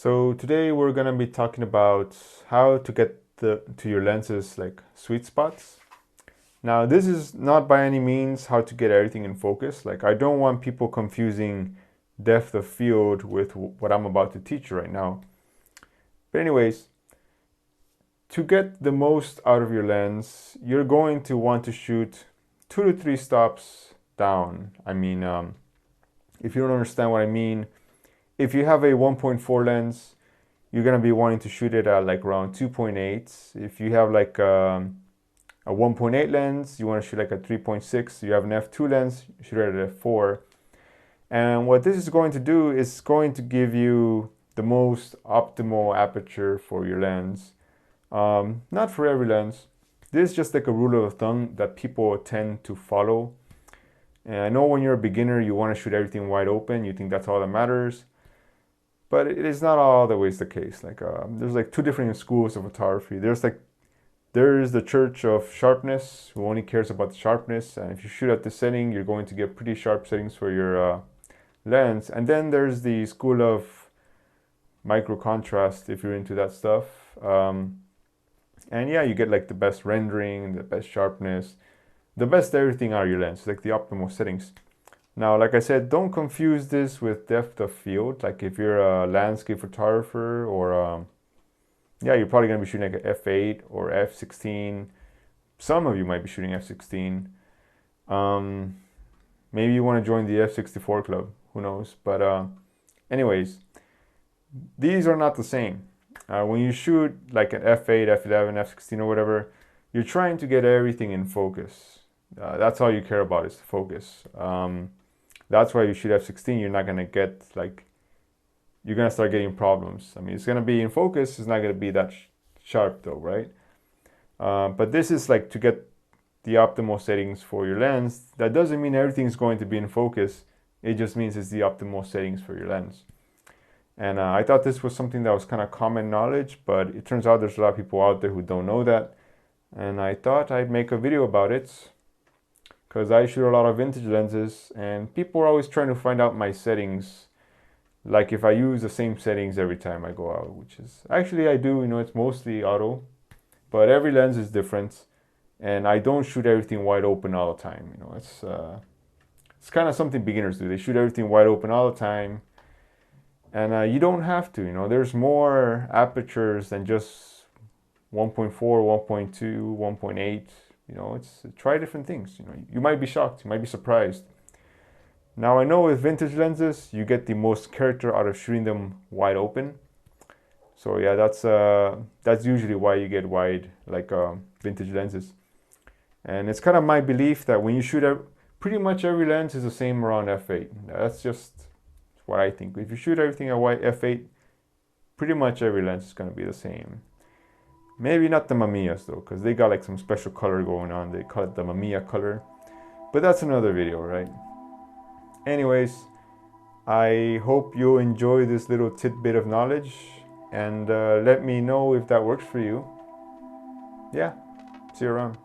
So today we're gonna be talking about how to get to your lenses like sweet spots. Now this is not by any means how to get everything in focus. Like I don't want people confusing depth of field with what I'm about to teach you right now. But anyways, to get the most out of your lens, you're going to want to shoot 2 to 3 stops down. If you don't understand what I mean, if you have a 1.4 lens, you're going to be wanting to shoot it at like around 2.8. If you have like a 1.8 lens, you want to shoot like a 3.6. You have an f2 lens, shoot it at f4. And what this is going to do is going to give you the most optimal aperture for your lens. Not for every lens. This is just like a rule of thumb that people tend to follow. And I know when you're a beginner, you want to shoot everything wide open. You think that's all that matters. But it is not always the case. There's like 2 different schools of photography. There's the church of sharpness, who only cares about the sharpness. And if you shoot at the setting, you're going to get pretty sharp settings for your lens. And then there's the school of micro contrast, if you're into that stuff. And yeah, you get like the best rendering, the best sharpness, the best everything out of your lens, like the optimal settings. Now, like I said, don't confuse this with depth of field. Like if you're a landscape photographer or you're probably going to be shooting like an f8 or f16. Some of you might be shooting f16. Maybe you want to join the f64 club, who knows? But anyways, these are not the same. When you shoot like an f8, f11, f16 or whatever, you're trying to get everything in focus. That's all you care about is focus. That's why you shoot f16. You're not going to get you're going to start getting problems. I mean, it's going to be in focus. It's not going to be that sharp though, right? But this is like to get the optimal settings for your lens. That doesn't mean everything's going to be in focus. It just means it's the optimal settings for your lens. And I thought this was something that was kind of common knowledge, but it turns out there's a lot of people out there who don't know that. And I thought I'd make a video about it because I shoot a lot of vintage lenses and people are always trying to find out my settings. Like if I use the same settings every time I go out, which is actually I do, it's mostly auto, but every lens is different. And I don't shoot everything wide open all the time. It's kind of something beginners do. They shoot everything wide open all the time. And you don't have to, there's more apertures than just 1.4, 1.2, 1.8. Try different things. You might be shocked, you might be surprised. Now I know with vintage lenses, you get the most character out of shooting them wide open. So yeah, that's usually why you get wide vintage lenses. And it's kind of my belief that when you shoot pretty much every lens is the same around f8. That's just what I think. If you shoot everything at wide f8, pretty much every lens is going to be the same. Maybe not the Mamiyas though, because they got like some special color going on. They call it the Mamiya color. But that's another video, right? Anyways, I hope you enjoy this little tidbit of knowledge. And let me know if that works for you. Yeah, see you around.